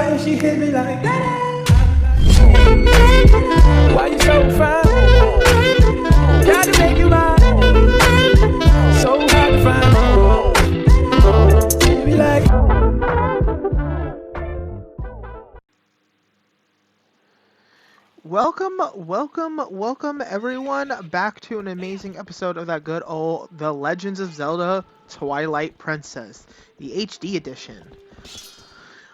and she hit me like that. Why you so fine? Gotta make you mine. So hard to find. She be like. Welcome everyone back to an amazing episode of that good old The Legends of Zelda Twilight Princess, the HD edition.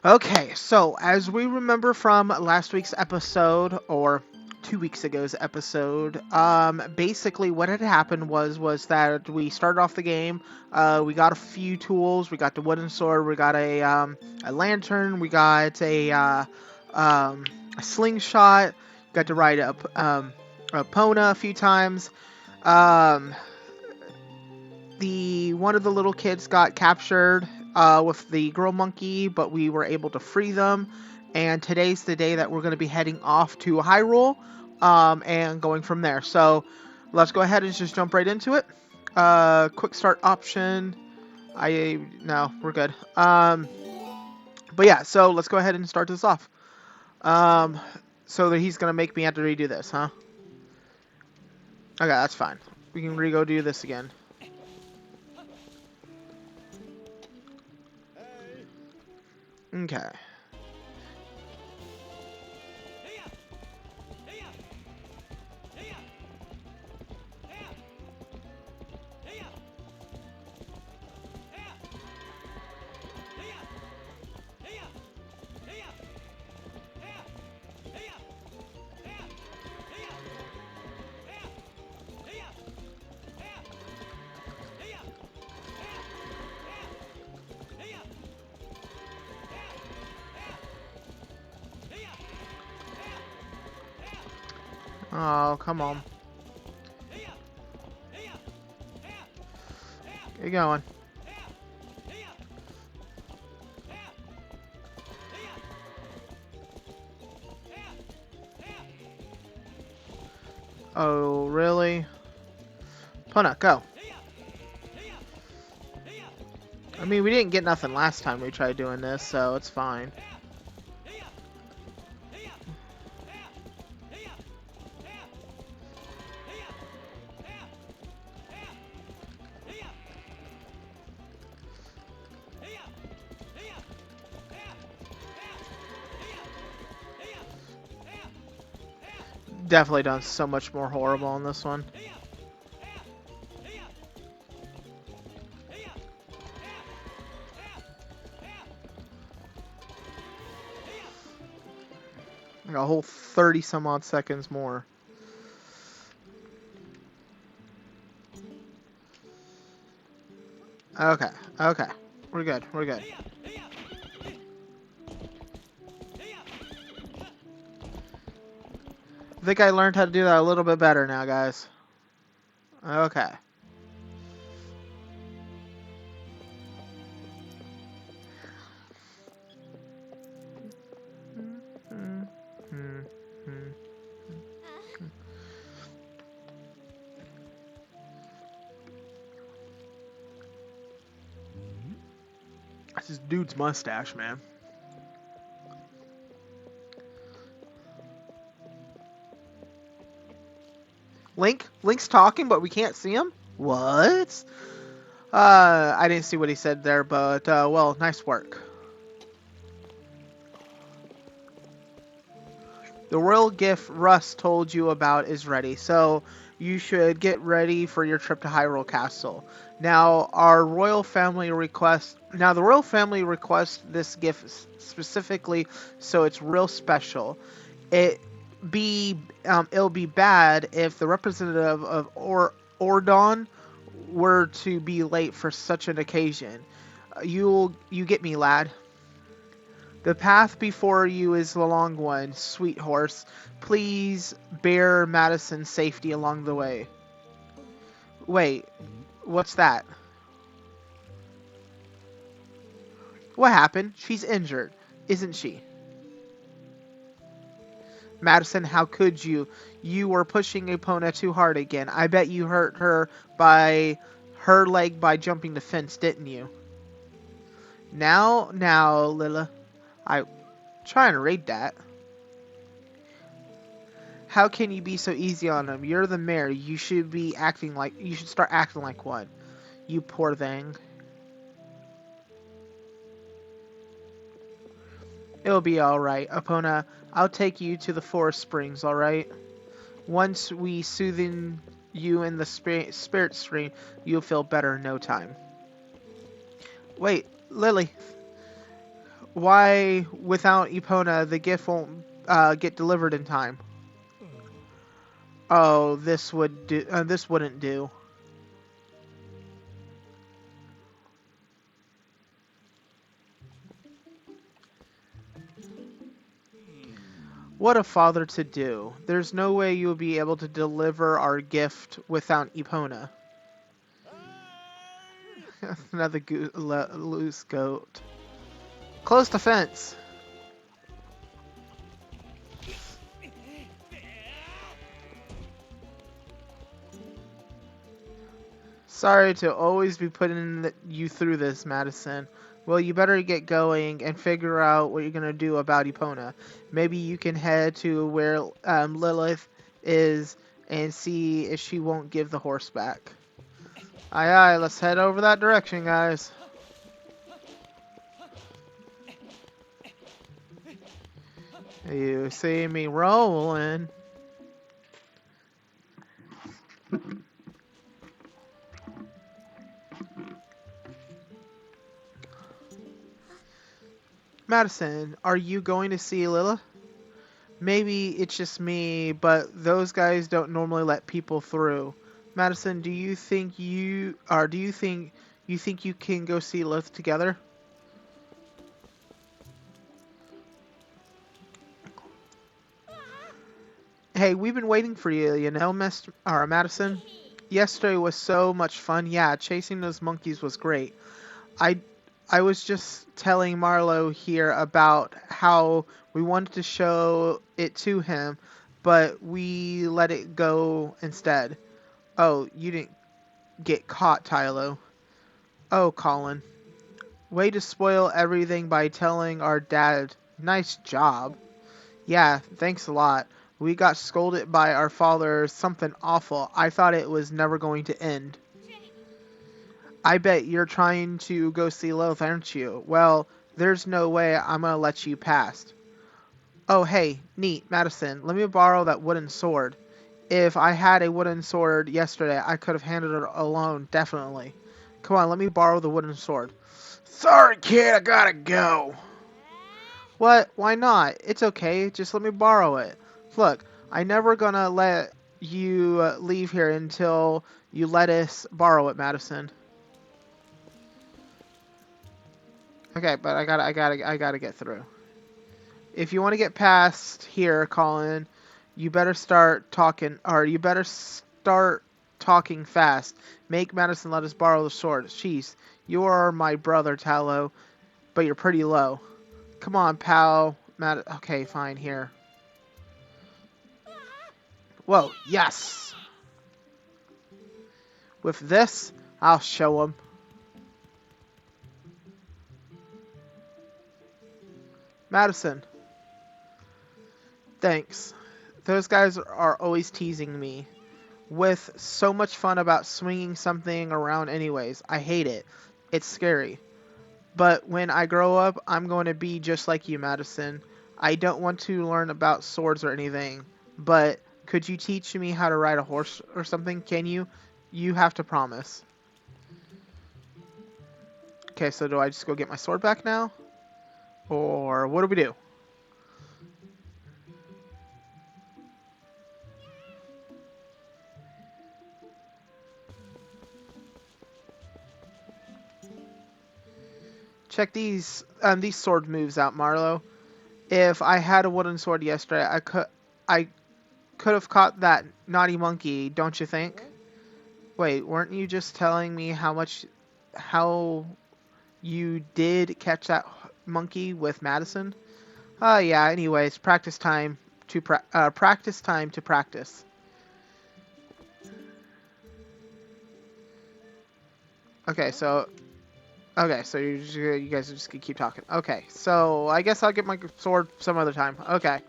Okay, so as we remember from last week's episode, or 2 weeks ago's episode, basically what had happened was that we started off the game, we got a few tools, we got the wooden sword, we got a lantern, we got a slingshot, got to ride a Pona a few times. One of the little kids got captured with the girl monkey, but we were able to free them. And today's the day that we're going to be heading off to Hyrule and going from there. So let's go ahead and just jump right into it. Quick start option. No, we're good. But yeah, so let's go ahead and start this off. So that he's going to make me have to redo this, huh? Okay, that's fine. We can go do this again. Okay. Oh, come on. Get going. Oh, really? Pona, go. I mean, we didn't get nothing last time we tried doing this, so it's fine. Definitely done so much more horrible on this one. Like a whole 30 some odd seconds more. Okay, okay. We're good, we're good. I think I learned how to do that a little bit better now, guys. Okay. That's this dude's mustache, man. Link's talking, but we can't see him? What? I didn't see what he said there, but, well, nice work. The royal gift Russ told you about is ready, so you should get ready for your trip to Hyrule Castle. Now, the royal family requests this gift specifically, so it's real special. It'll be bad if the representative of Ordon were to be late for such an occasion. You get me, lad. The path before you is the long one, sweet horse. Please bear Madison's safety along the way. Wait, what's that? What happened? She's injured, isn't she? Madison, how could you? You were pushing Epona too hard again. I bet you hurt her leg by jumping the fence, didn't you? Now, Lila. Trying to read that. How can you be so easy on him? You're the mayor. You should be acting like you should start acting like one. You poor thing. It'll be all right, Epona. I'll take you to the forest springs. All right. Once we soothe you in the spirit stream, you'll feel better in no time. Wait, Lily. Why, without Epona, the gift won't get delivered in time? Oh, this would do. This wouldn't do. What a father to do. There's no way you'll be able to deliver our gift without Epona. Another loose goat. Close the fence. Sorry to always be putting you through this, Madison. Well, you better get going and figure out what you're going to do about Epona. Maybe you can head to where Lilith is and see if she won't give the horse back. Aye, aye, let's head over that direction, guys. You see me rolling. Madison, are you going to see Lilith? Maybe it's just me, but those guys don't normally let people through. Madison, do you think you can go see Lilith together? Hey, we've been waiting for you, Madison. Yesterday was so much fun. Yeah, chasing those monkeys was great. I I was just telling Marlo here about how we wanted to show it to him, but we let it go instead. Oh, you didn't get caught, Tylo. Oh, Colin. Way to spoil everything by telling our dad. Nice job. Yeah, thanks a lot. We got scolded by our father something awful. I thought it was never going to end. I bet you're trying to go see Lilith, aren't you? Well, there's no way I'm gonna let you pass. Oh, hey, neat, Madison, let me borrow that wooden sword. If I had a wooden sword yesterday, I could have handled it alone, definitely. Come on, let me borrow the wooden sword. Sorry, kid, I gotta go. What? Why not? It's okay, just let me borrow it. Look, I never gonna let you leave here until you let us borrow it, Madison. Okay, but I gotta get through. If you want to get past here, Colin, you better start talking fast. Make Madison let us borrow the sword. Jeez, you are my brother, Tallow, but you're pretty low. Come on, pal. Okay, fine, here. Whoa, yes! With this, I'll show him. Madison. Thanks. Those guys are always teasing me. With so much fun about swinging something around anyways. I hate it. It's scary. But when I grow up, I'm going to be just like you, Madison. I don't want to learn about swords or anything. But could you teach me how to ride a horse or something? Can you? You have to promise. Okay, so do I just go get my sword back now? Or what do we do? Check these sword moves out, Marlo. If I had a wooden sword yesterday, I could have caught that naughty monkey, don't you think? Wait, weren't you just telling me how you did catch that monkey with Madison? Oh yeah, anyways, practice time to practice. Okay, so Okay, so you guys are just gonna keep talking. Okay, so I guess I'll get my sword some other time. Okay.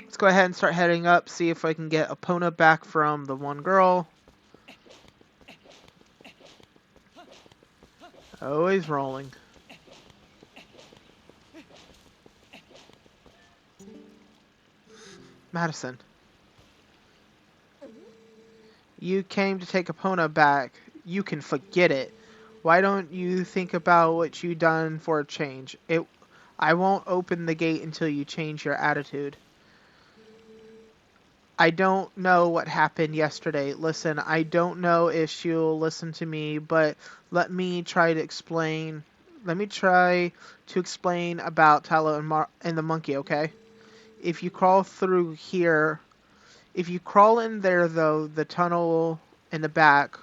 Let's go ahead and start heading up, see if I can get Epona back from the one girl. Always rolling. Madison, you came to take Epona back. You can forget it. Why don't you think about what you done for a change? I won't open the gate until you change your attitude. I don't know what happened yesterday. Listen, I don't know if she'll listen to me, but let me try to explain. Let me try to explain about Tallow and the monkey, okay? If you crawl through here, if you crawl in there though, the tunnel in the back.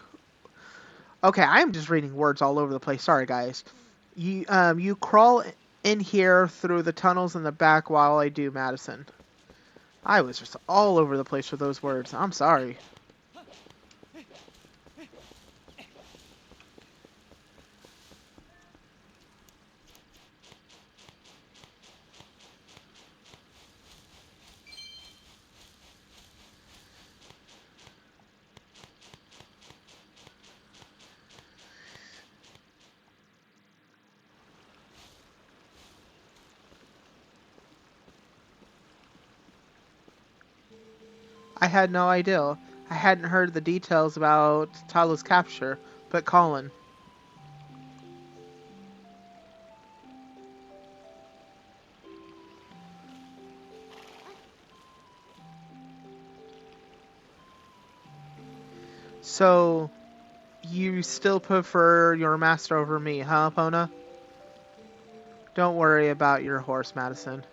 Okay, I am just reading words all over the place. Sorry, guys. You crawl in here through the tunnels in the back while I do, Madison. I was just all over the place with those words. I'm sorry. I had no idea. I hadn't heard the details about Talo's capture, but Colin. So, you still prefer your master over me, huh, Pona? Don't worry about your horse, Madison.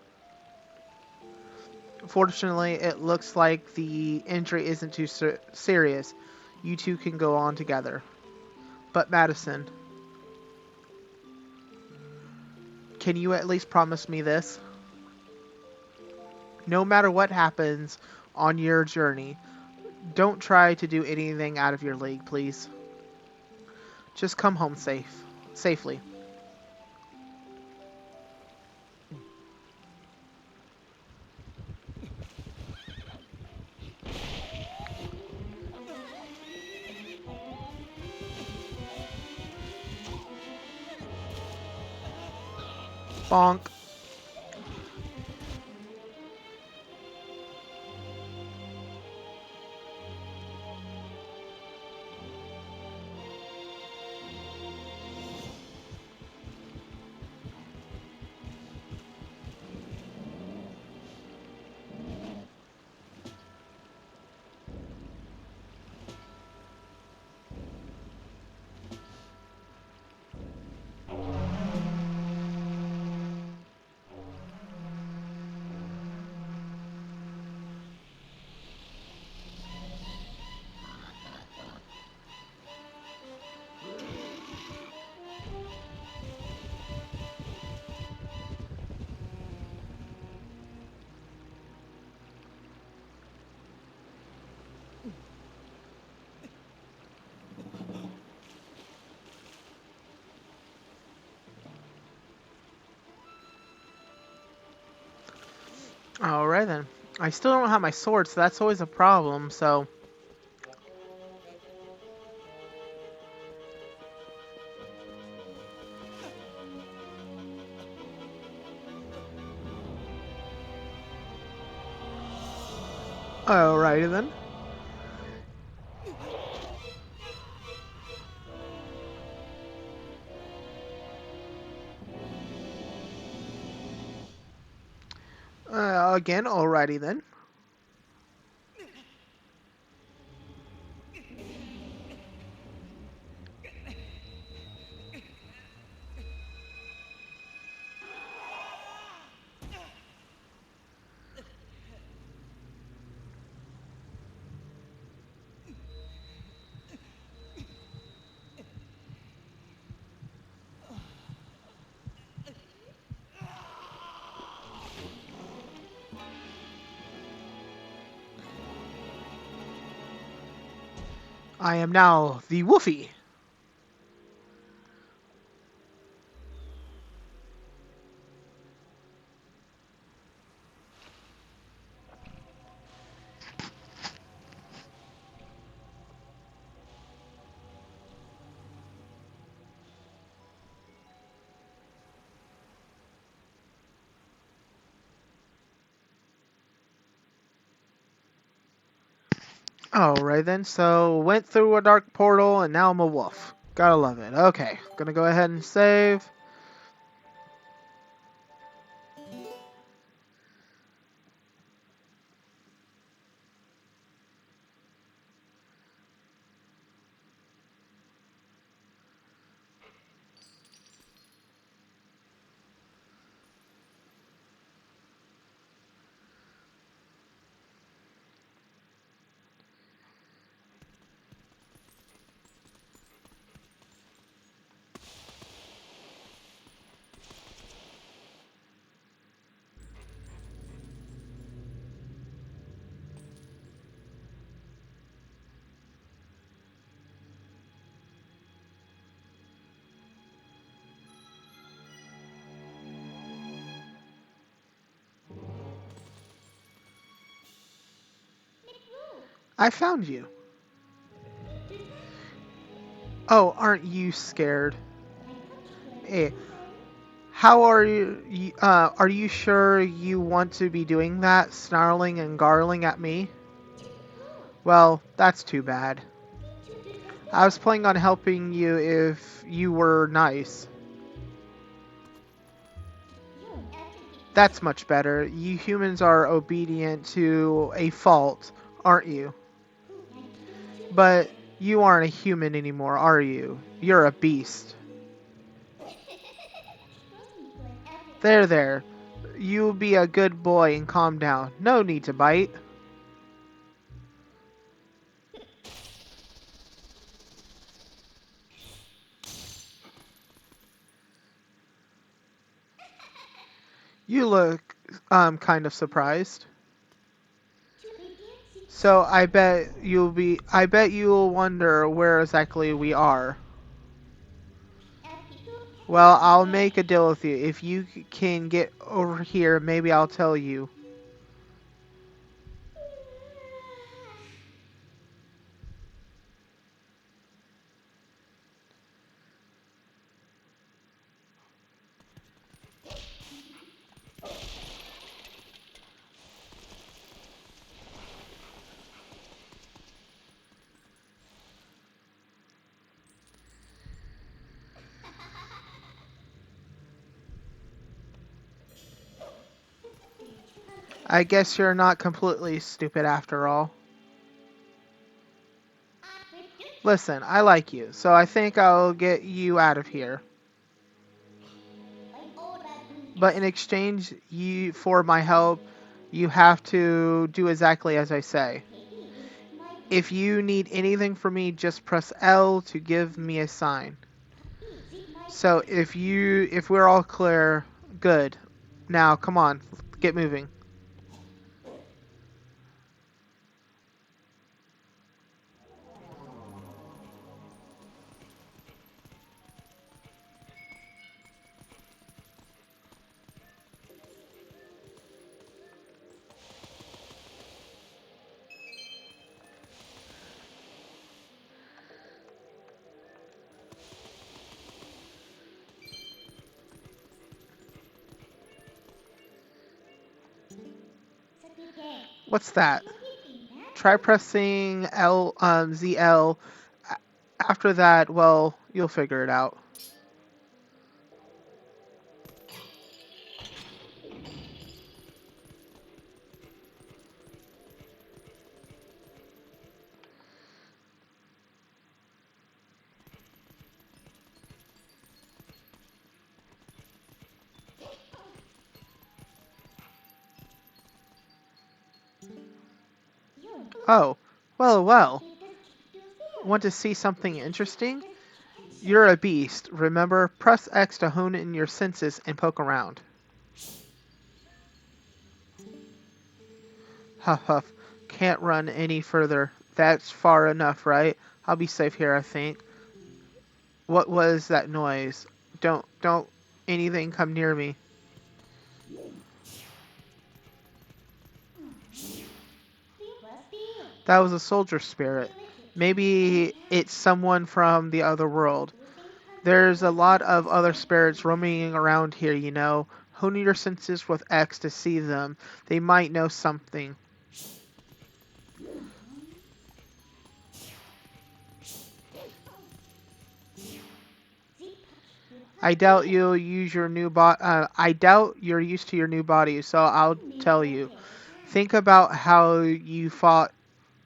Fortunately, it looks like the injury isn't too serious. You two can go on together. But Madison, can you at least promise me this? No matter what happens on your journey, don't try to do anything out of your league, please. Just come home safely. Bonk. Alright then. I still don't have my sword, so that's always a problem, so... Alrighty then. Again, alrighty then. I am now the Woofy. Alright then, so went through a dark portal and now I'm a wolf. Gotta love it. Okay, gonna go ahead and save. I found you. Oh, aren't you scared? Hey, how are you? Are you sure you want to be doing that, snarling and garling at me? Well, that's too bad. I was planning on helping you if you were nice. That's much better. You humans are obedient to a fault, aren't you? But you aren't a human anymore, are you? You're a beast. There, there. You be a good boy and calm down. No need to bite. You look, kind of surprised. So I bet you'll wonder where exactly we are. Well, I'll make a deal with you. If you can get over here, maybe I'll tell you. I guess you're not completely stupid after all. Listen, I like you, so I think I'll get you out of here. But in exchange for my help, you have to do exactly as I say. If you need anything from me, just press L to give me a sign. So if we're all clear, good. Now, come on, get moving. What's that? Try pressing ZL. After that, well, you'll figure it out. Oh, well, well. Want to see something interesting? You're a beast. Remember, press X to hone in your senses and poke around. Huff huff. Can't run any further. That's far enough, right? I'll be safe here, I think. What was that noise? Don't anything come near me. That was a soldier spirit. Maybe it's someone from the other world. There's a lot of other spirits roaming around here, you know. Hone your senses with X to see them. They might know something. I doubt you'll use your new I doubt you're used to your new body, so I'll tell you. Think about how you fought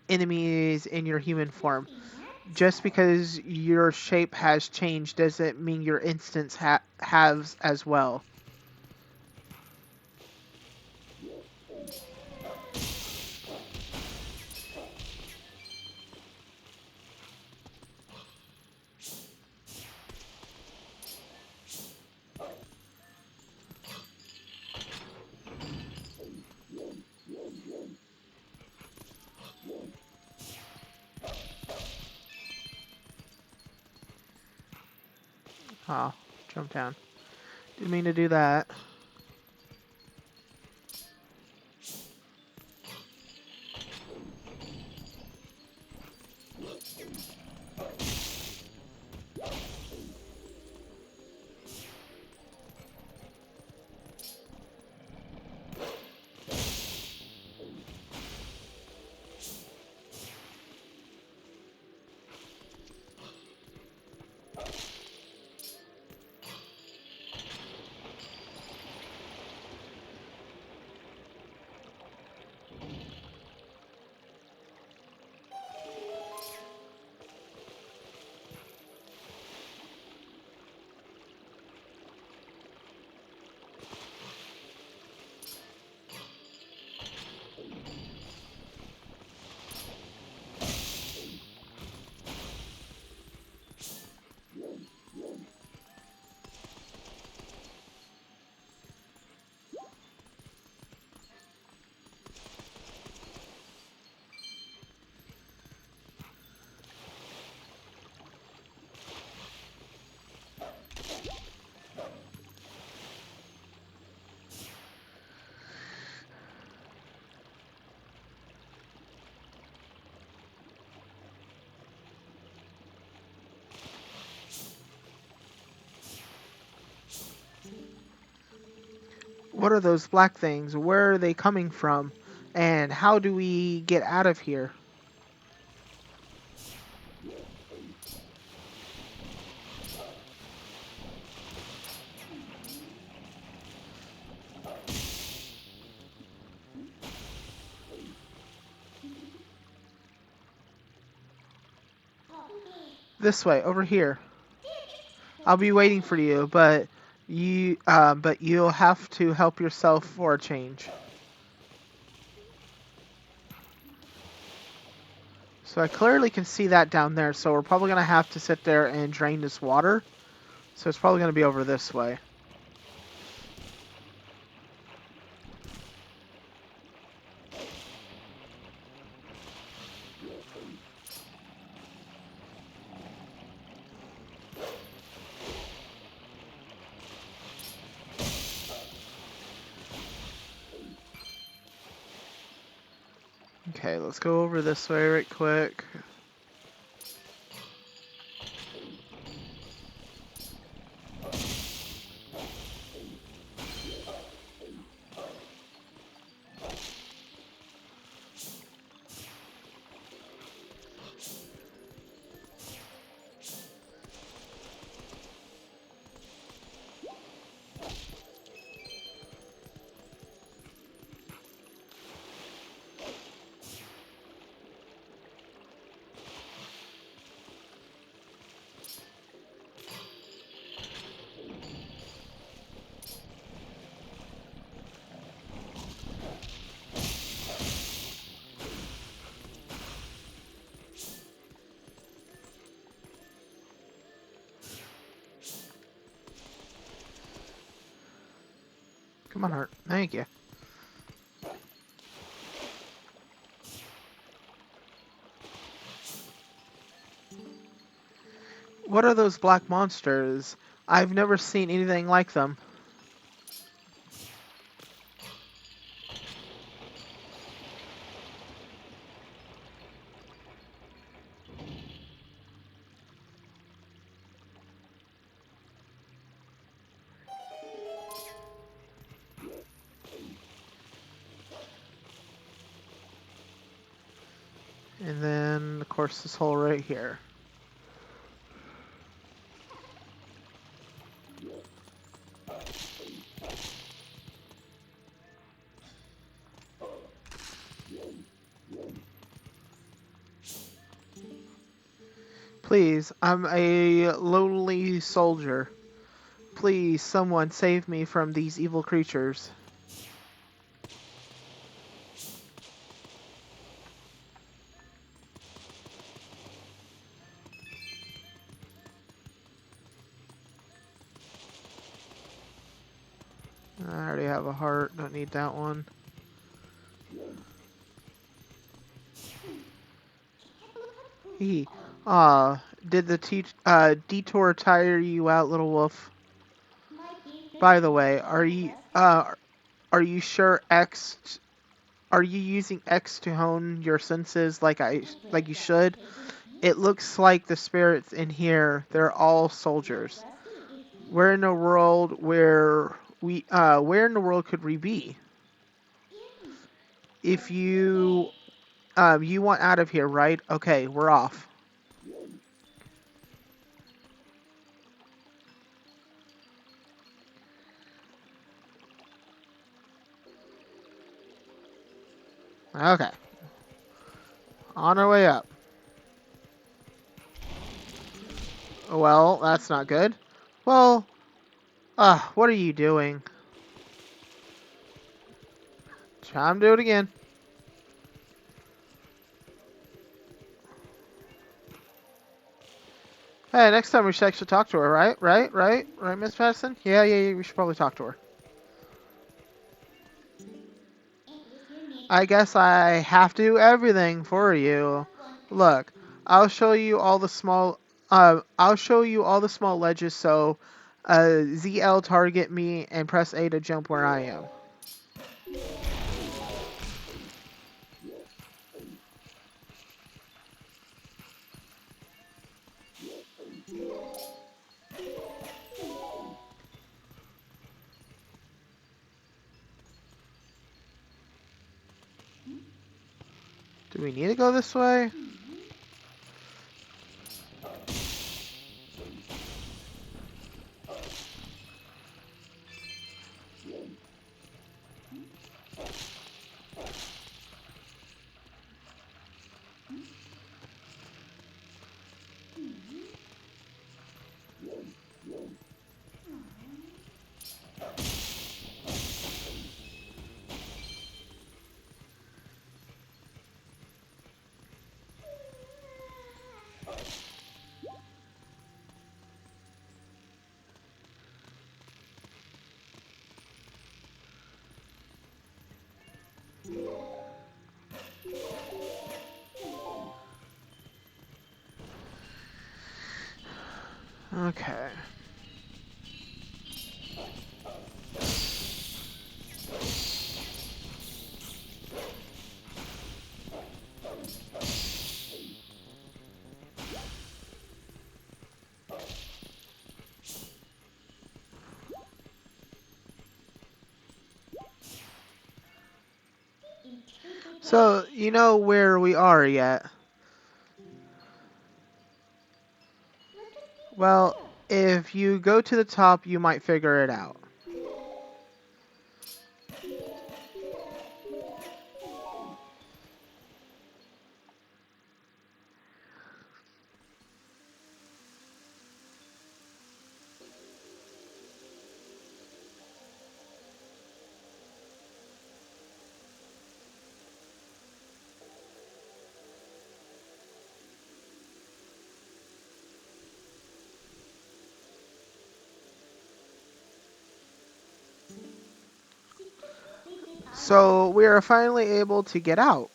enemies in your human form. Just because your shape has changed doesn't mean your instance has as well. Oh, jump down. Didn't mean to do that. What are those black things? Where are they coming from? And how do we get out of here? This way, over here. I'll be waiting for you, but you'll have to help yourself for a change. So I clearly can see that down there, so we're probably going to have to sit there and drain this water. So it's probably going to be over this way. Okay, let's go over this way right quick. Come on, Hart. Thank you. What are those black monsters? I've never seen anything like them. And then, of course, this hole right here. Please, I'm a lonely soldier. Please, someone save me from these evil creatures. I already have a heart. Don't need that one. Hee. Did the detour tire you out, little wolf? By the way, are you sure X? Are you using X to hone your senses like you should? It looks like the spirits in here, they're all soldiers. Where in the world where in the world could we be? If you want out of here, right? Okay, we're off. Okay. On our way up. Well, that's not good. Well, what are you doing? Time to do it again. Hey, next time we should actually talk to her, right? Right, Miss Madison? Yeah, we should probably talk to her. I guess I have to do everything for you. Look, I'll show you all the small ledges so ZL target me and press A to jump where I am. Do we need to go this way? Okay. So, you know where we are yet? Well, if you go to the top, you might figure it out. So, we are finally able to get out.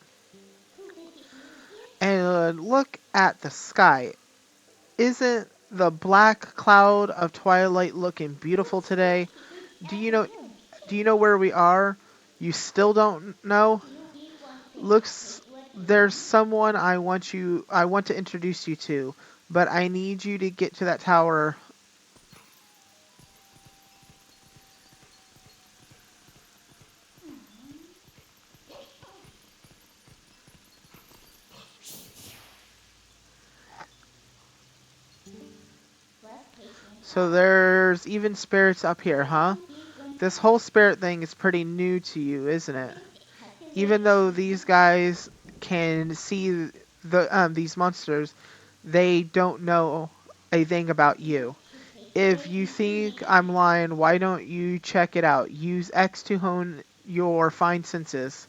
And look at the sky. Isn't the black cloud of twilight looking beautiful today? Do you know do you know where we are? You still don't know? Looks there's someone I want to introduce you to, but I need you to get to that tower. So there's even spirits up here, huh? This whole spirit thing is pretty new to you, isn't it? Even though these guys can see these monsters, They don't know a thing about you. If you think I'm lying, why don't you check it out? Use X to hone your fine senses.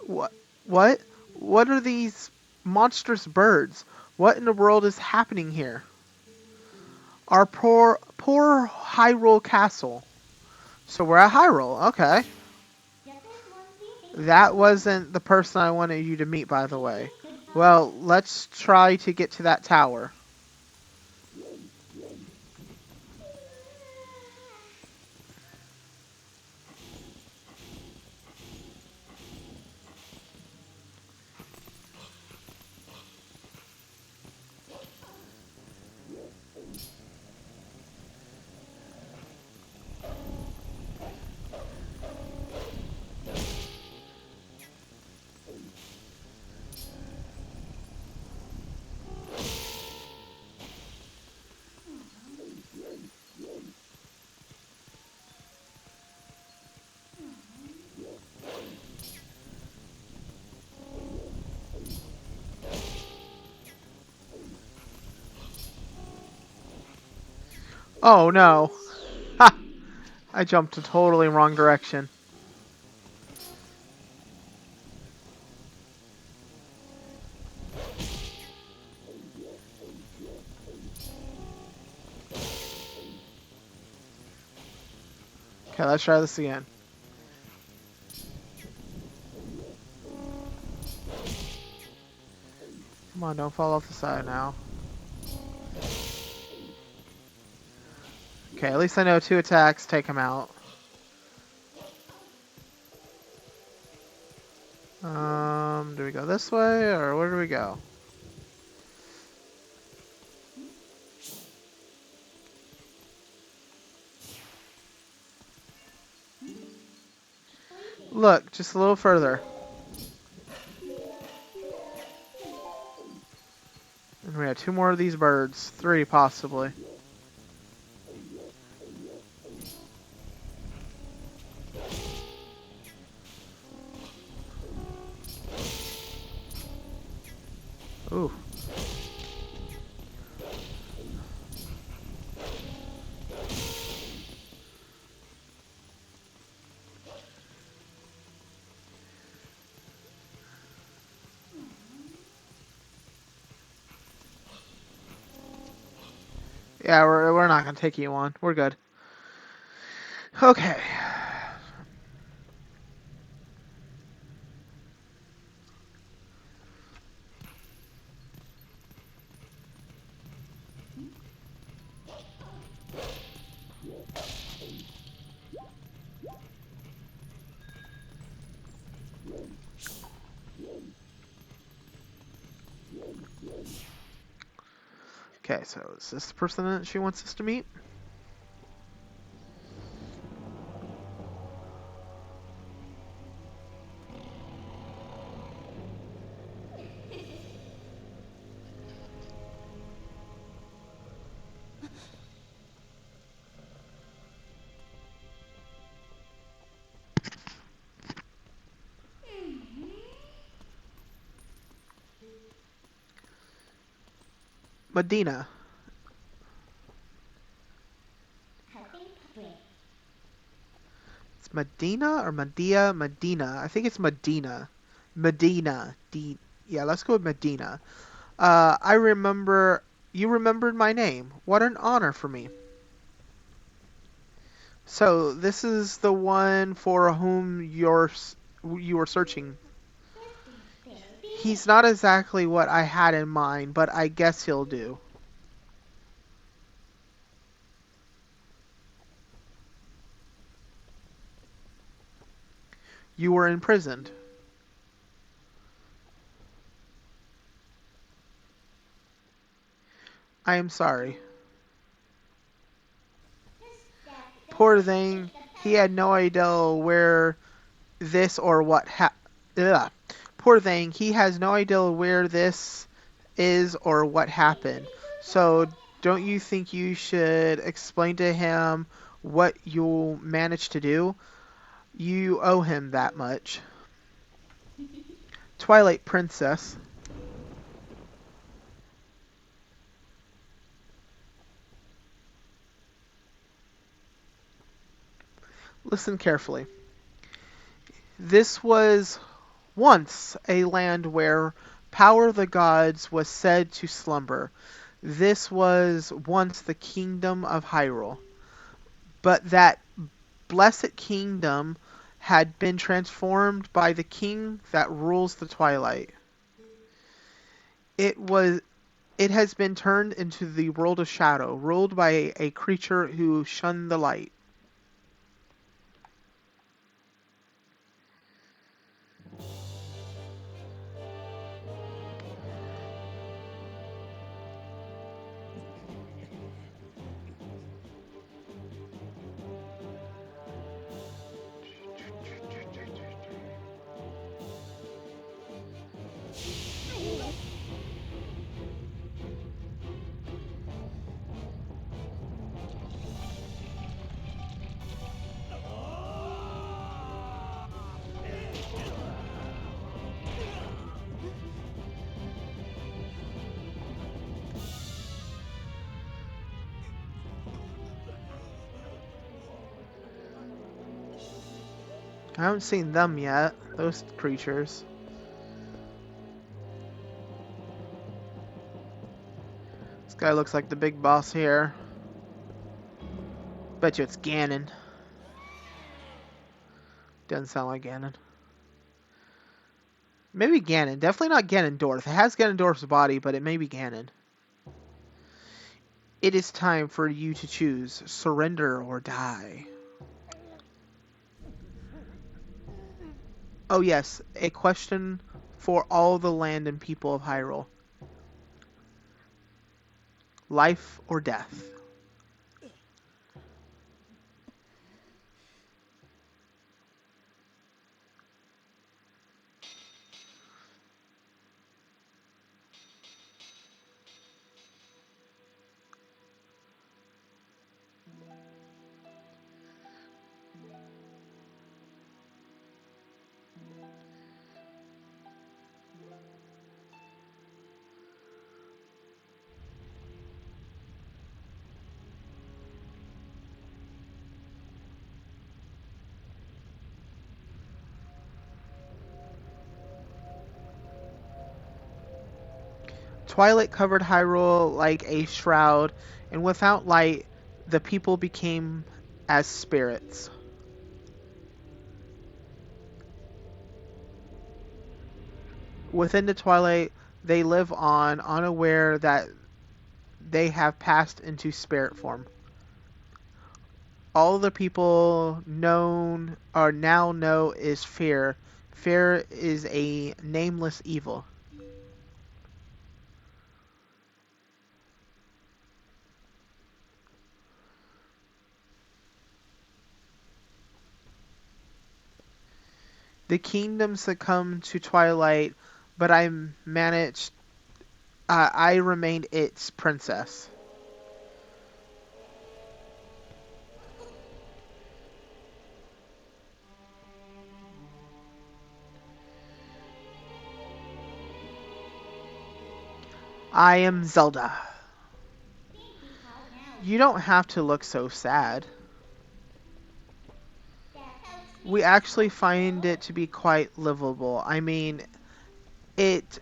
What? What? What are these monstrous birds? What in the world is happening here? Our poor Hyrule Castle. So we're at Hyrule. Okay. That wasn't the person I wanted you to meet, by the way. Well, let's try to get to that tower. Oh no. Ha! I jumped a totally wrong direction. Okay, let's try this again. Come on, don't fall off the side now. Okay, at least I know 2 attacks take him out. Do we go this way, or where do we go? Look, just a little further. And we have 2 more of these birds. 3, possibly. Ooh. Yeah, we're not gonna take you on. We're good. Okay. Okay, so is this the person that she wants us to meet? Medina. It's Medina or Medea? Medina. I think it's Medina. Medina. Yeah, let's go with Medina. I remember. You remembered my name. What an honor for me. So, this is the one for whom you were searching. He's not exactly what I had in mind, but I guess he'll do. You were imprisoned. I am sorry. Poor thing, he had no idea where this or what Ugh. Poor thing, he has no idea where this is or what happened. So, don't you think you should explain to him what you'll manage to do? You owe him that much. Twilight Princess. Listen carefully. This was once a land where power of the gods was said to slumber. This was once the kingdom of Hyrule. But that blessed kingdom had been transformed by the king that rules the twilight. It was it has been turned into the world of shadow, ruled by a creature who shunned the light. I haven't seen them yet, those creatures. This guy looks like the big boss here. Bet you it's Ganon. Doesn't sound like Ganon. Maybe Ganon. Definitely not Ganondorf. It has Ganondorf's body, but it may be Ganon. It is time for you to choose. Surrender or die. Oh yes, a question for all the land and people of Hyrule. Life or death? Twilight covered Hyrule like a shroud, and without light, the people became as spirits. Within the twilight, they live on, unaware that they have passed into spirit form. All the people known or now know is fear. Fear is a nameless evil. The kingdom succumbed to twilight, but I managed. I remained its princess. I am Zelda. You don't have to look so sad. We actually find it to be quite livable. I mean, it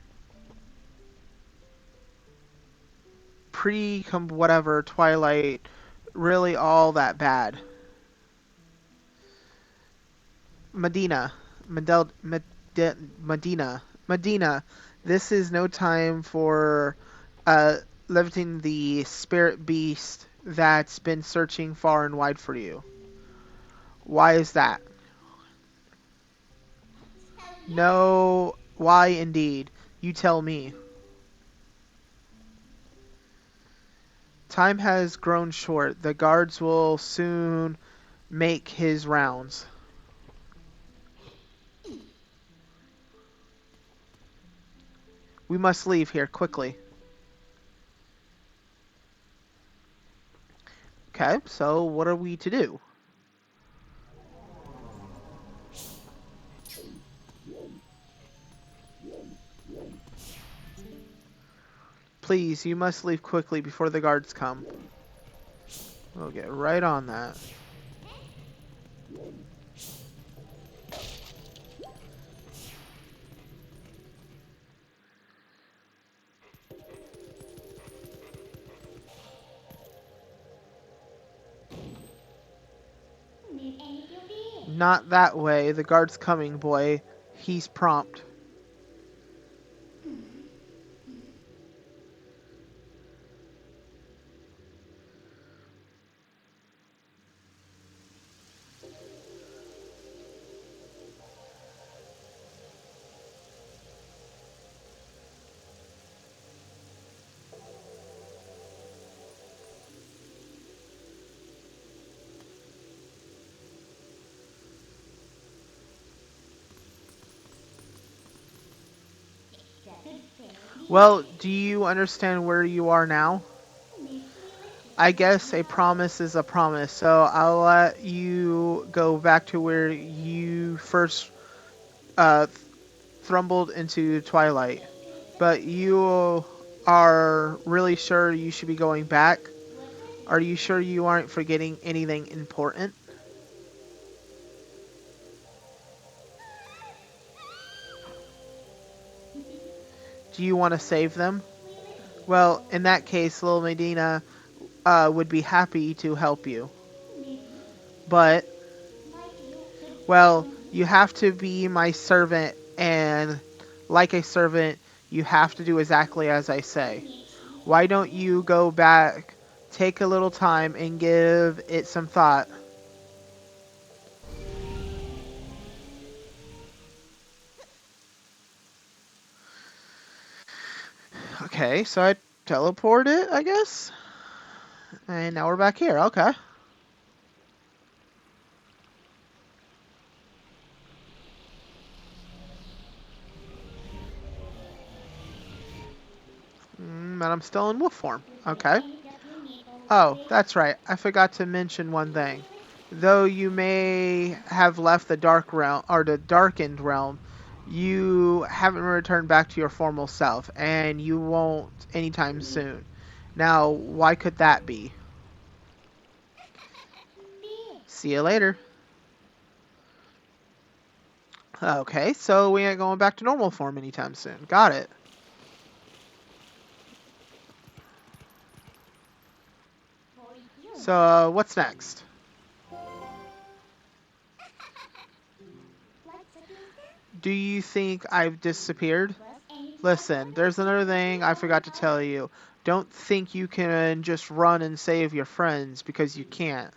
whatever Twilight really all that bad. Medina, Medina. This is no time for uh, lifting the spirit beast that's been searching far and wide for you. Why is that? No, why indeed? You tell me. Time has grown short. The guards will soon make his rounds. We must leave here quickly. Okay, so what are we to do? Please, you must leave quickly before the guards come. We'll get right on that. Not that way. The guard's coming, boy. He's prompt. Well, do you understand where you are now? I guess a promise is a promise, so I'll let you go back to where you first uh, thrumbled into twilight. But you are really sure you should be going back? Are you sure you aren't forgetting anything important? Do you want to save them? Well, in that case, Lil Medina would be happy to help you. But, well, you have to be my servant, and like a servant, you have to do exactly as I say. Why don't you go back, take a little time, and give it some thought? Okay, so I teleported, I guess? And now we're back here, okay. But I'm still in wolf form, okay. Oh, that's right, I forgot to mention one thing. Though you may have left the dark realm, or the darkened realm, you haven't returned back to your formal self, and you won't anytime soon. Now, why could that be? See you later. Okay, so we ain't going back to normal form anytime soon. Got it. So, what's next? Do you think I've disappeared? Listen, there's another thing I forgot to tell you. Don't think you can just run and save your friends, because you can't.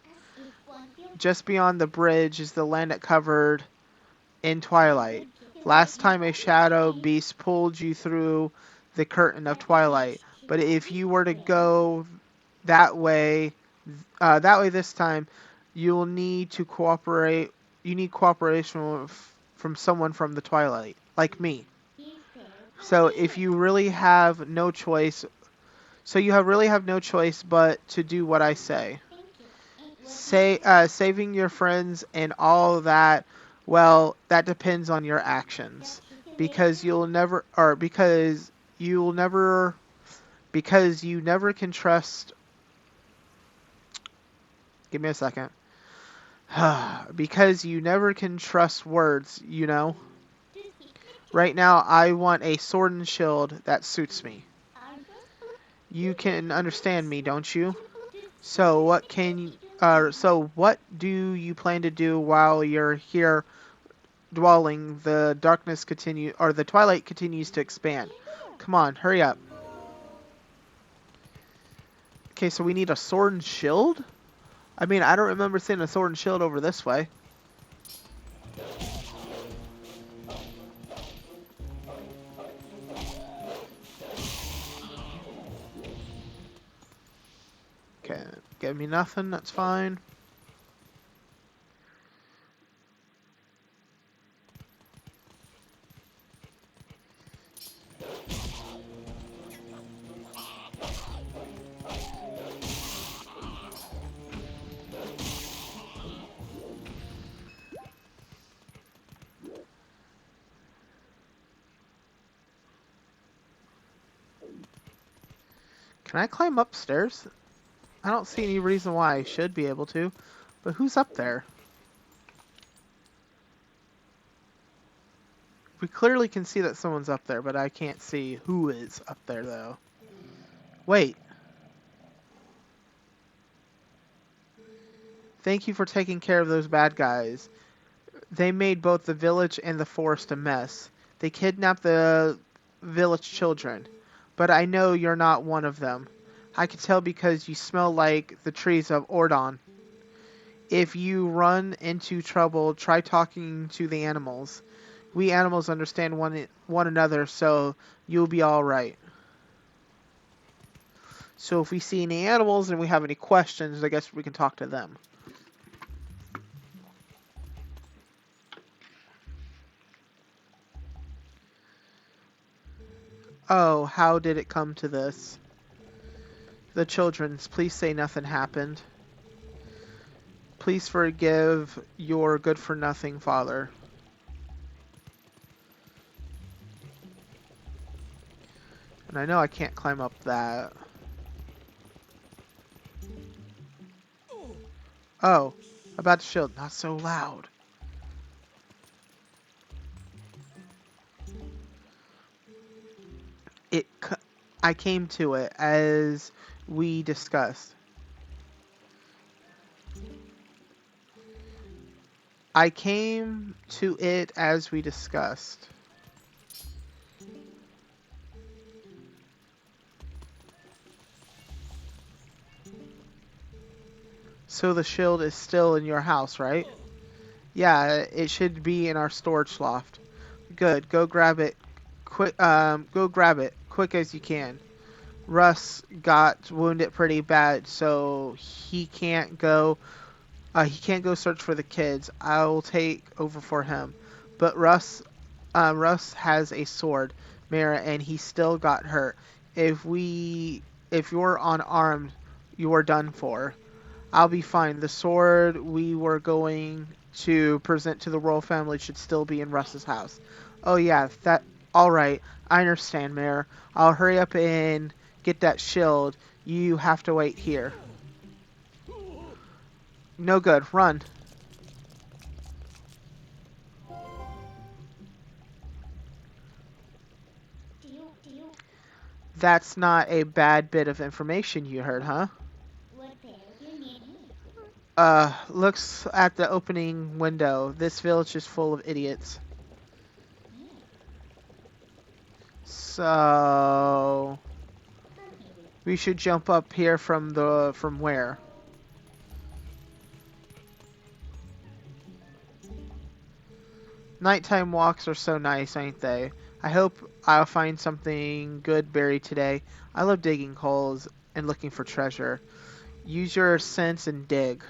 Just beyond the bridge is the land that covered in twilight. Last time a shadow beast pulled you through the curtain of twilight. But if you were to go that way, this time, you'll need to cooperate. You need cooperation from someone from the twilight, like me. So if you really have no choice, really have no choice but to do what I say. Saving your friends and all that, well, that depends on your actions. Because you'll never, or because you'll never, because you never can trust. Give me a second. Because you never can trust words, you know. Right now, I want a sword and shield that suits me. You can understand me, don't you? So what do you plan to do while you're here dwelling? The darkness continue, or the twilight continues to expand. Come on, hurry up. Okay, so we need a sword and shield? I mean, I don't remember seeing a sword and shield over this way. Okay, give me nothing, that's fine. Can I climb upstairs? I don't see any reason why I should be able to. But who's up there? We clearly can see that someone's up there, but I can't see who is up there, though. Wait. Thank you for taking care of those bad guys. They made both the village and the forest a mess. They kidnapped the village children. But I know you're not one of them. I can tell because you smell like the trees of Ordon. If you run into trouble, try talking to the animals. We animals understand one another, so you'll be all right. So if we see any animals and we have any questions, I guess we can talk to them. Oh, how did it come to this? The children's, please say nothing happened. Please forgive your good-for-nothing father. And I know I can't climb up that. Oh, about the shield. Not so loud. I came to it as we discussed. I came to it as we discussed. So the shield is still in your house, right? Yeah, it should be in our storage loft. Good. Go grab it. Quick. Go grab it quick as you can. Russ got wounded pretty bad, so he can't go. He can't go search for the kids. I'll take over for him. But Russ has a sword, Mara, and he still got hurt. If you're unarmed, you are done for. I'll be fine. The sword we were going to present to the royal family should still be in Russ's house. Oh yeah, that. All right, I understand, Mayor. I'll hurry up and get that shield. You have to wait here. No good. Run. That's not a bad bit of information you heard, huh? Looks at the opening window. This village is full of idiots. So we should jump up here from where? Nighttime walks are so nice, ain't they? I hope I'll find something good buried today. I love digging holes and looking for treasure. Use your sense and dig.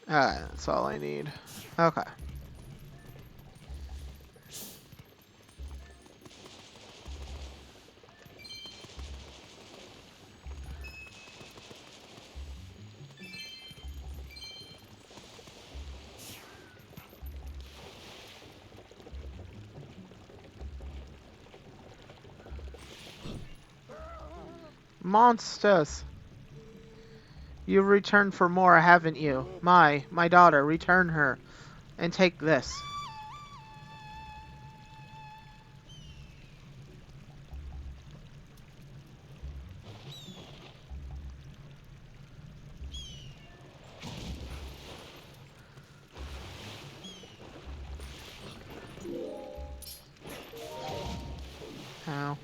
Alright, that's all I need. Okay. Monsters! You've returned for more, haven't you? My daughter, return her. And take this. Ow.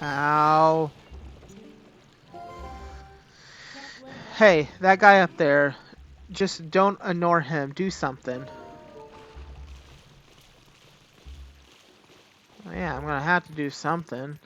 Ow. Hey, that guy up there. Just don't ignore him. Do something. Yeah, I'm gonna have to do something.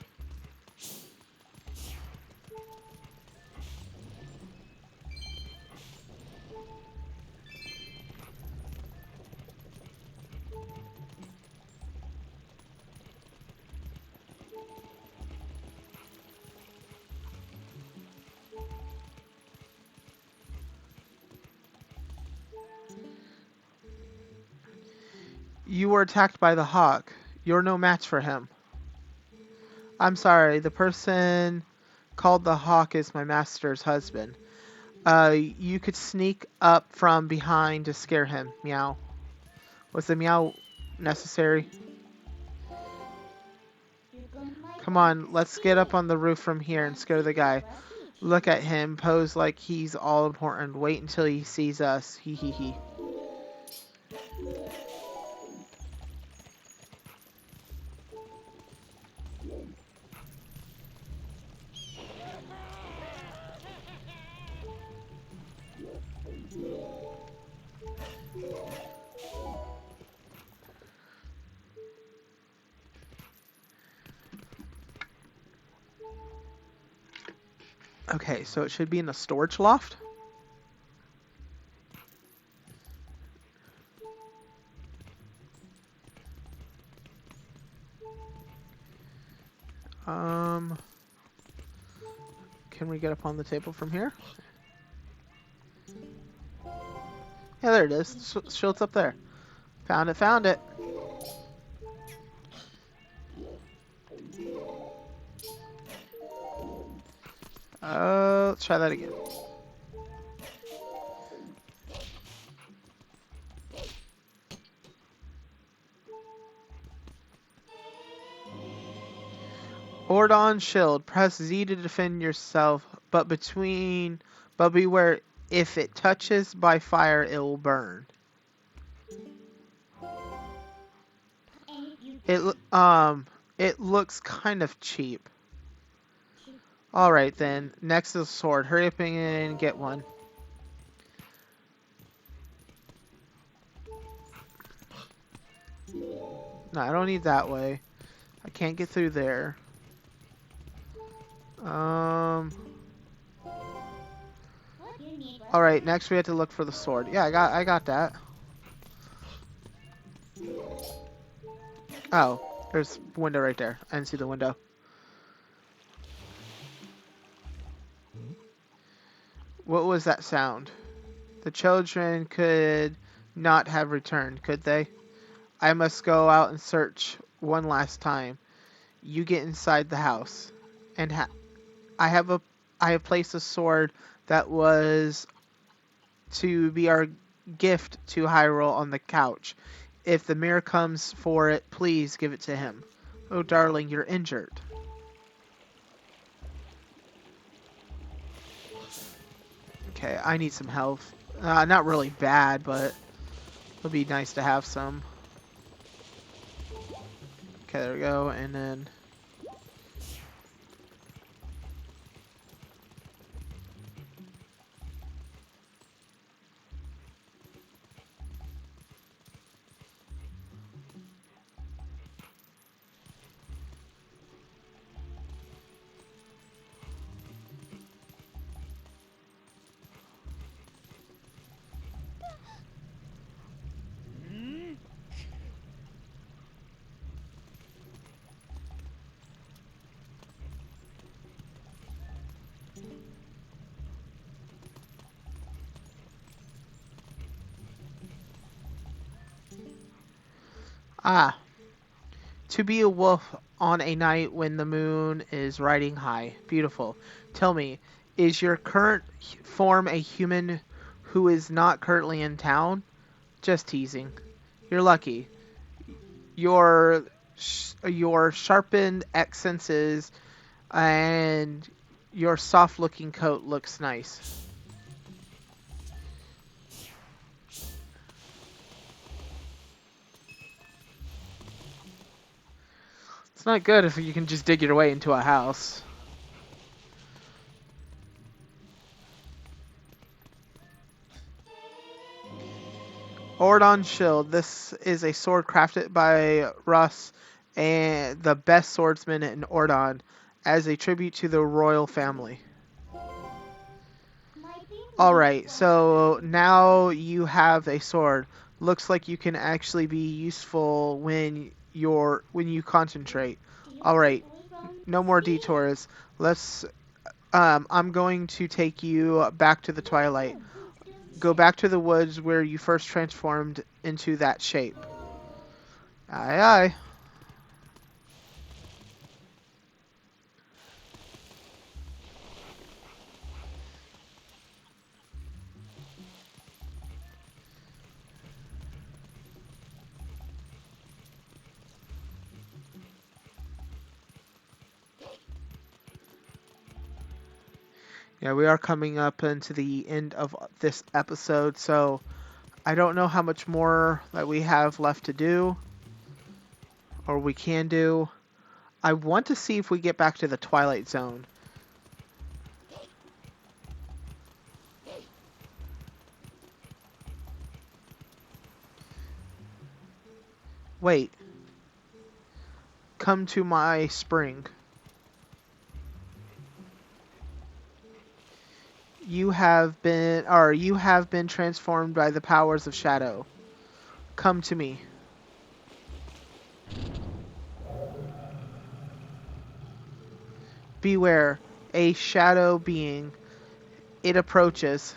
You were attacked by the hawk. You're no match for him. I'm sorry, the person called the hawk is my master's husband. You could sneak up from behind to scare him. Meow. Was the meow necessary? Come on, let's get up on the roof from here and scare the guy. Look at him, pose like he's all important. Wait until he sees us. Hee hee hee. Okay, so it should be in the storage loft. Can we get up on the table from here? Yeah, there it is. Shield's up there. Found it, found it. Let's try that again. Ordon shield. Press Z to defend yourself, but beware, if it touches by fire, it will burn. It looks kind of cheap. Alright then, next is sword. Hurry up and get one. No, I don't need that way. I can't get through there. Alright, next we have to look for the sword. Yeah, I got that. Oh, there's a window right there. I didn't see the window. What was that sound? The children could not have returned, could they? I must go out and search one last time. You get inside the house. And I have placed a sword that was to be our gift to Hyrule on the couch. If the mayor comes for it, please give it to him. Oh, darling, you're injured. Okay, I need some health. Not really bad, but it'll be nice to have some. Okay, there we go, and then... Ah, to be a wolf on a night when the moon is riding high. Beautiful. Tell me, is your current form a human who is not currently in town? Just teasing. You're lucky. Your sharpened X senses and your soft-looking coat looks nice. It's not good if you can just dig your way into a house. Ordon Shield. This is a sword crafted by Russ, and the best swordsman in Ordon, as a tribute to the royal family. Alright, so now you have a sword. Looks like you can actually be useful when you concentrate. Alright, no more detours. I'm going to take you back to the twilight. Go back to the woods where you first transformed into that shape. Aye, aye. Yeah, we are coming up into the end of this episode, so I don't know how much more that we have left to do, or we can do. I want to see if we get back to the Twilight Zone. Wait. Come to my spring. You have been transformed by the powers of shadow. Come to me. Beware, a shadow being. It approaches.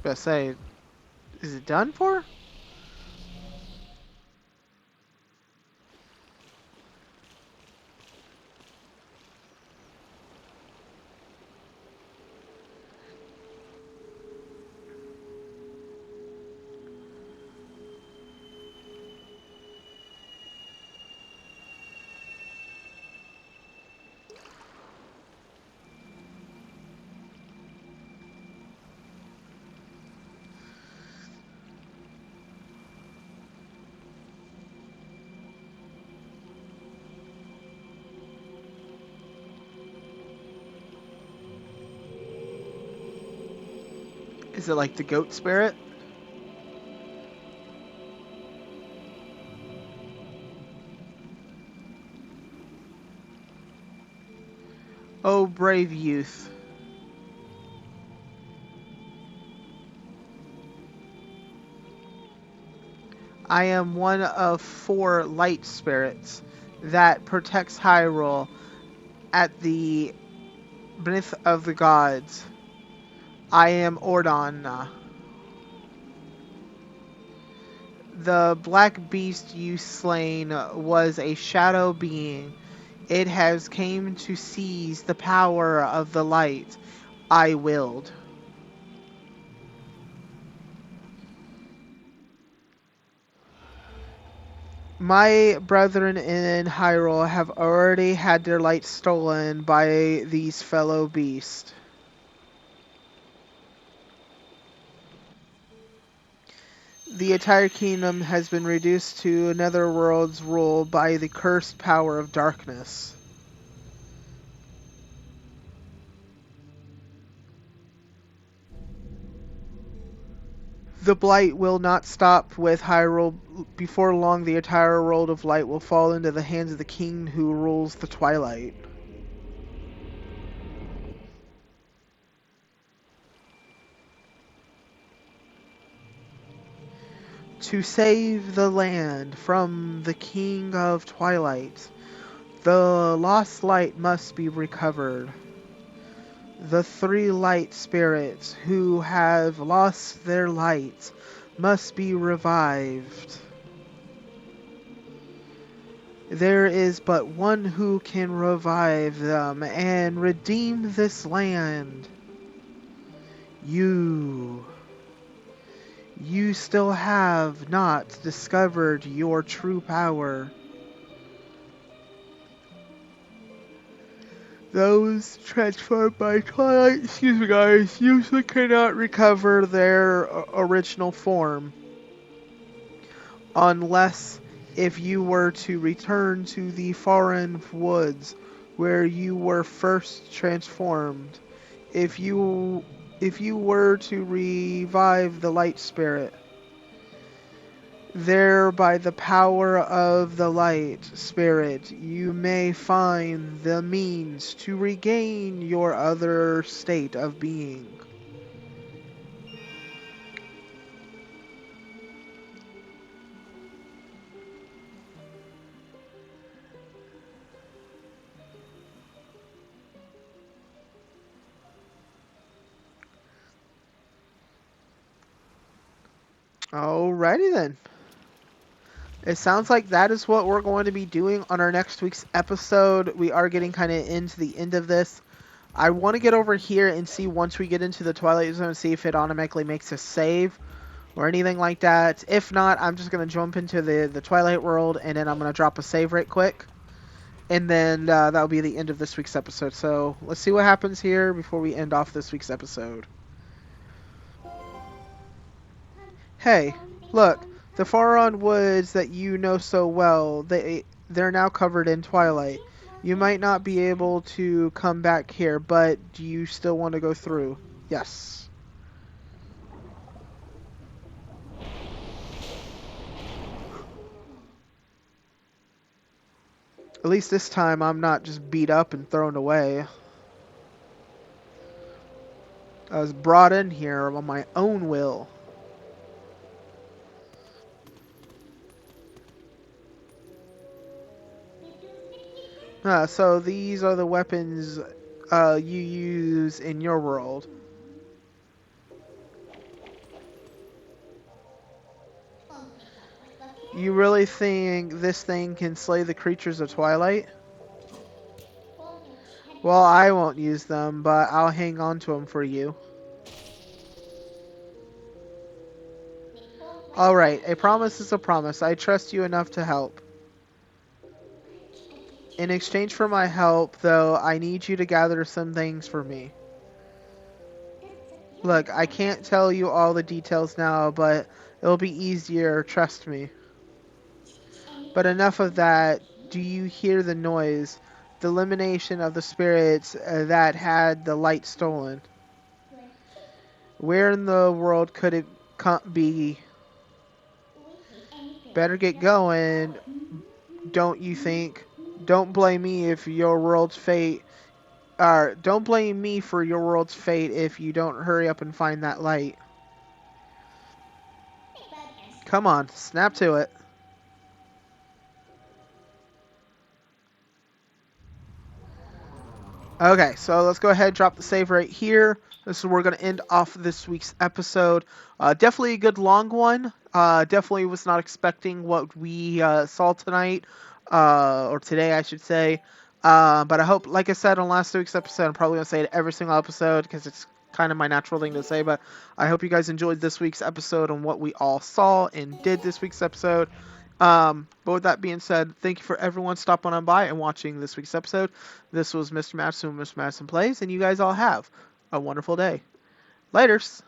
But say, is it done for? Is it like the goat spirit? Oh, brave youth. I am one of 4 light spirits that protects Hyrule at the beneath of the gods. I am Ordon. The black beast you slain was a shadow being. It has came to seize the power of the light I willed. My brethren in Hyrule have already had their light stolen by these fellow beasts. The entire kingdom has been reduced to Netherworld's rule by the cursed power of darkness. The blight will not stop with Hyrule. Before long, the entire world of light will fall into the hands of the king who rules the twilight. To save the land from the king of twilight, the lost light must be recovered. The 3 light spirits who have lost their light must be revived. There is but one who can revive them and redeem this land. You. You still have not discovered your true power. Those transformed by twilight, excuse me guys, usually cannot recover their original form. Unless if you were to return to the foreign woods where you were first transformed. If you were to revive the light spirit, There, by the power of the light spirit, you may find the means to regain your other state of being. Alrighty then. It sounds like that is what we're going to be doing on our next week's episode. We are getting kind of into the end of this. I want to get over here and see once we get into the Twilight Zone, see if it automatically makes a save or anything like that. If not, I'm just going to jump into the Twilight World, and then I'm going to drop a save right quick. And then that'll be the end of this week's episode. So let's see what happens here before we end off this week's episode. Hey, look, the Faron woods that you know so well, they're now covered in twilight. You might not be able to come back here, but do you still want to go through? Yes. At least this time I'm not just beat up and thrown away. I was brought in here on my own will. So these are the weapons you use in your world. You really think this thing can slay the creatures of Twilight? Well, I won't use them, but I'll hang on to them for you. Alright, a promise is a promise. I trust you enough to help. In exchange for my help, though, I need you to gather some things for me. Look, I can't tell you all the details now, but it'll be easier, trust me. But enough of that. Do you hear the noise? The elimination of the spirits that had the light stolen. Where in the world could it be? Better get going, don't you think? Don't blame me if your world's fate... don't blame me for your world's fate if you don't hurry up and find that light. Come on, snap to it. Okay, so let's go ahead and drop the save right here. This is where we're going to end off this week's episode. Definitely a good long one. Definitely was not expecting what we saw tonight, or today I should say. But I hope, like I said on last week's episode, I'm probably going to say it every single episode because it's kind of my natural thing to say. But I hope you guys enjoyed this week's episode and what we all saw and did this week's episode. But with that being said, thank you for everyone stopping on by and watching this week's episode. This was Mr. Matteson and Mr. Matteson Plays, and you guys all have a wonderful day. Laters!